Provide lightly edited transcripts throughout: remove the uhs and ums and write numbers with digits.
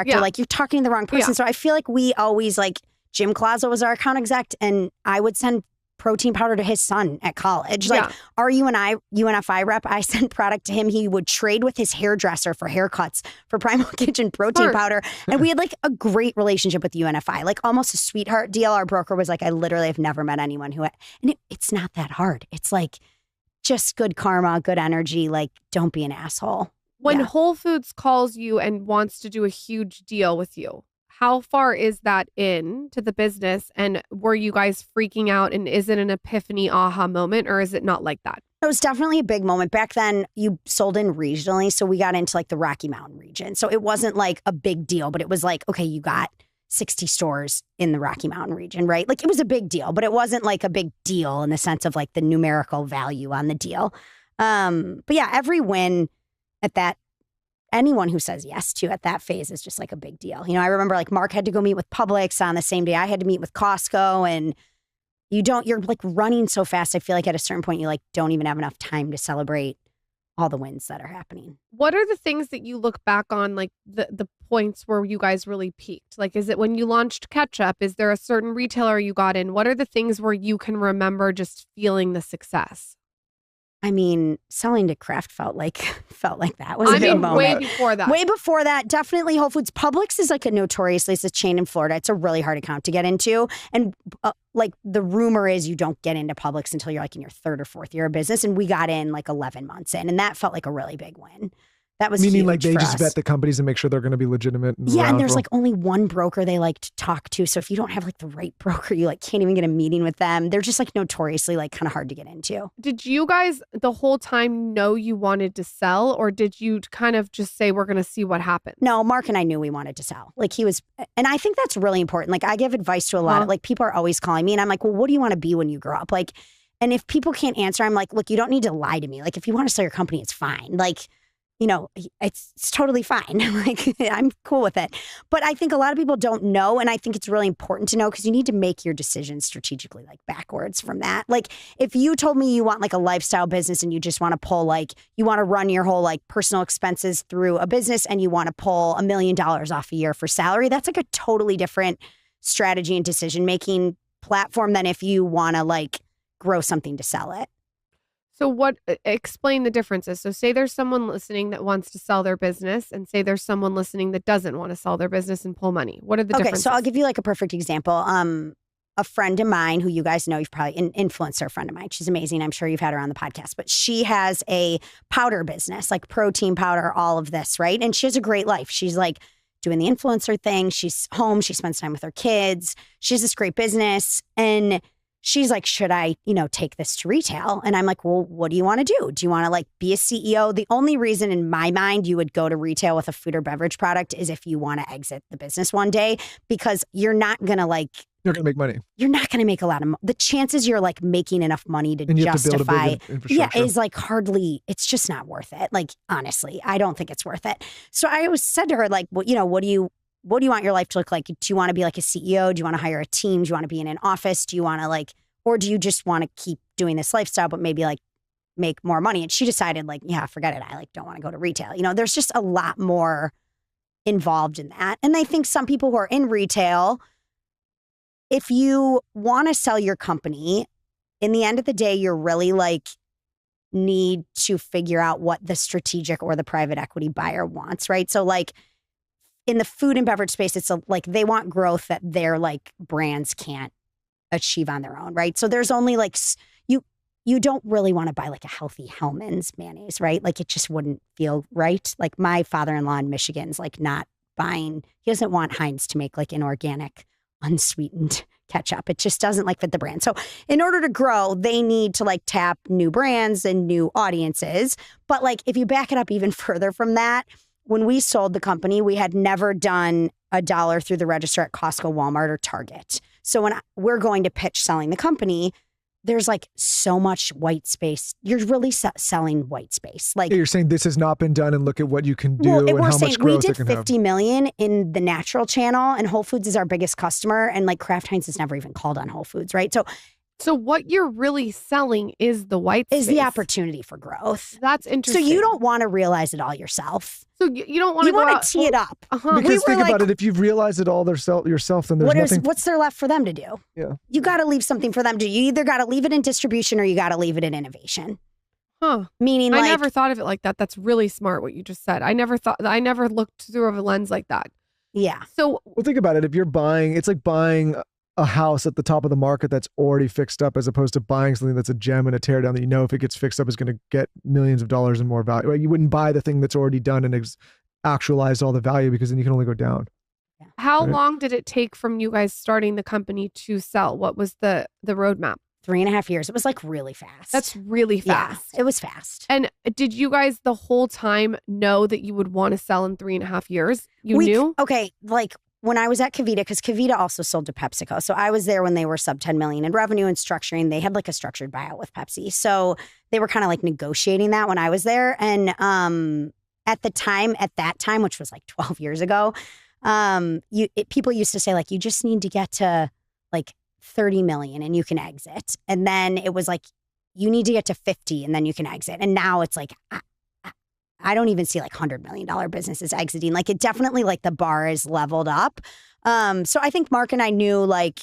director. Like, you're talking to the wrong person. So I feel like we always, like, Jim Colazo was our account exec, and I would send protein powder to his son at college. Like, our UNFI rep, I sent product to him. He would trade with his hairdresser for haircuts for Primal Kitchen protein powder. And we had like a great relationship with UNFI, like almost a sweetheart deal. Our broker was like, I literally have never met anyone who, and it's not that hard. It's like just good karma, good energy. Like, don't be an asshole. When Whole Foods calls you and wants to do a huge deal with you, how far is that in to the business? And were you guys freaking out? And is it an epiphany aha moment, or is it not like that? It was definitely a big moment. Back then, you sold in regionally. So we got into like the Rocky Mountain region. So it wasn't like a big deal, but it was like, okay, you got 60 stores in the Rocky Mountain region, right? Like, it was a big deal, but it wasn't like a big deal in the sense of like the numerical value on the deal. But yeah, every win at that, anyone who says yes to at that phase is just like a big deal. You know, I remember like Mark had to go meet with Publix on the same day I had to meet with Costco, and you're like running so fast. I feel like at a certain point, you like don't even have enough time to celebrate all the wins that are happening. What are the things that you look back on, like the points where you guys really peaked? Like, is it when you launched ketchup? Is there a certain retailer you got in? What are the things where you can remember just feeling the success? I mean, selling to Kraft felt like that was a big moment. Way before that. Way before that, definitely Whole Foods. Publix is like it's a chain in Florida. It's a really hard account to get into. And like the rumor is you don't get into Publix until you're like in your third or fourth year of business. And we got in like 11 months in, and that felt like a really big win. That was meaning huge like they for just us. vet the companies and make sure they're going to be legitimate. And there's like only one broker they like to talk to. So if you don't have like the right broker, you like can't even get a meeting with them. They're just like notoriously like kind of hard to get into. Did you guys the whole time know you wanted to sell, or did you kind of just say, we're going to see what happens? No, Mark and I knew we wanted to sell. Like, he was, and I think that's really important. Like, I give advice to a lot of, like, people are always calling me and I'm like, well, what do you want to be when you grow up? Like, and if people can't answer, I'm like, look, you don't need to lie to me. Like, if you want to sell your company, it's fine. Like, you know, it's totally fine. Like, I'm cool with it. But I think a lot of people don't know. And I think it's really important to know, because you need to make your decisions strategically, like backwards from that. Like, if you told me you want like a lifestyle business and you just want to pull like, you want to run your whole like personal expenses through a business and you want to pull $1 million off a year for salary, that's like a totally different strategy and decision-making platform than if you want to like grow something to sell it. So explain the differences. So say there's someone listening that wants to sell their business, and say there's someone listening that doesn't want to sell their business and pull money. What are the differences? So I'll give you like a perfect example. A friend of mine who you guys know, you've probably an influencer friend of mine. She's amazing. I'm sure you've had her on the podcast, but she has a powder business, like protein powder, all of this, right? And she has a great life. She's like doing the influencer thing. She's home. She spends time with her kids. She has this great business. And she's like, should I, take this to retail? And I'm like, well, what do you want to do? Do you want to like be a CEO? The only reason in my mind you would go to retail with a food or beverage product is if you want to exit the business one day, because you're not going to you're going to make money. You're not going to make a lot of money. The chances you're like making enough money to justify, is like hardly, it's just not worth it. Like, honestly, I don't think it's worth it. So I always said to her, like, well, what do you want your life to look like? Do you want to be like a CEO? Do you want to hire a team? Do you want to be in an office? Do you want to or do you just want to keep doing this lifestyle, but maybe like make more money? And she decided like, yeah, forget it. I like don't want to go to retail. There's just a lot more involved in that. And I think some people who are in retail, if you want to sell your company, in the end of the day, you're really like need to figure out what the strategic or the private equity buyer wants, right? So like, in the food and beverage space, it's like they want growth that their like brands can't achieve on their own, right? So there's only like you don't really want to buy like a healthy Hellmann's mayonnaise, right? Like, it just wouldn't feel right. Like, my father-in-law in Michigan's like not buying. He doesn't want Heinz to make like an organic, unsweetened ketchup. It just doesn't like fit the brand. So in order to grow, they need to like tap new brands and new audiences. But like, if you back it up even further from that, when we sold the company, we had never done $1 through the register at Costco, Walmart, or Target. So when we're going to pitch selling the company, there's like so much white space. You're really selling white space. Like, you're saying this has not been done, and look at what you can do and how much growth it can have. We did $50 million in the natural channel, and Whole Foods is our biggest customer. And like, Kraft Heinz has never even called on Whole Foods, right? So So what you're really selling is the white space. Is the opportunity for growth. That's interesting. So you don't want to realize it all yourself. So you don't want to go out. Tee it up. Because think about it. If you've realized it all yourself, then there's nothing. What's there left for them to do? Yeah. You got to leave something for them to do. You either got to leave it in distribution or you got to leave it in innovation. Huh. Meaning I never thought of it like that. That's really smart what you just said. I never looked through a lens like that. Yeah. So well, think about it. If you're buying, it's like buying a house at the top of the market that's already fixed up, as opposed to buying something that's a gem and a teardown that you know if it gets fixed up is going to get millions of dollars and more value. Right? You wouldn't buy the thing that's already done and actualized all the value, because then you can only go down. How long did it take from you guys starting the company to sell? What was the roadmap? 3.5 years. It was like really fast. That's really fast. Yeah, it was fast. And did you guys the whole time know that you would want to sell in 3.5 years? You knew? Okay. Like when I was at Kavita, because Kavita also sold to PepsiCo. So I was there when they were sub 10 million in revenue and structuring. They had like a structured buyout with Pepsi. So they were kind of like negotiating that when I was there. And at that time, which was like 12 years ago, people used to say like, you just need to get to like 30 million and you can exit. And then it was like, you need to get to 50 and then you can exit. And now it's like, I don't even see like $100 million businesses exiting. Like it definitely like the bar is leveled up. So I think Mark and I knew like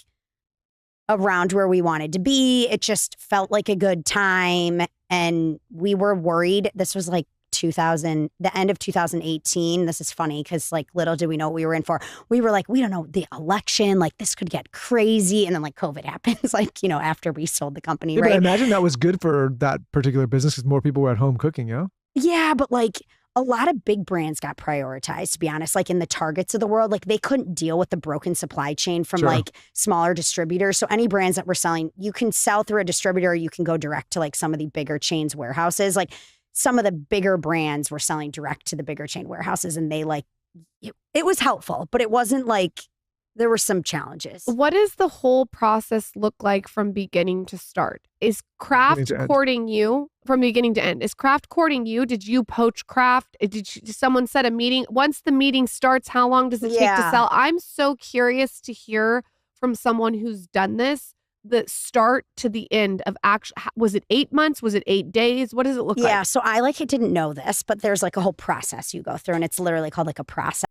around where we wanted to be. It just felt like a good time. And we were worried. This was like the end of 2018. This is funny because like little did we know what we were in for. We were like, we don't know the election, like this could get crazy. And then like COVID happens, like, you know, after we sold the company, yeah, right? But I imagine that was good for that particular business because more people were at home cooking, yeah? Yeah, but like a lot of big brands got prioritized, to be honest, like in the Targets of the world, like they couldn't deal with the broken supply chain from like smaller distributors. So any brands that were selling, you can sell through a distributor or you can go direct to like some of the bigger chains warehouses. Like some of the bigger brands were selling direct to the bigger chain warehouses and they like, it was helpful, but it wasn't like, there were some challenges. What does the whole process look like from beginning to start? Is Kraft courting you from beginning to end? Is Kraft courting you? Did you poach Kraft? Did someone set a meeting? Once the meeting starts, how long does it take to sell? I'm so curious to hear from someone who's done this, the start to the end of was it 8 months? Was it 8 days? What does it look like? Yeah, so I didn't know this, but there's like a whole process you go through and it's literally called like a process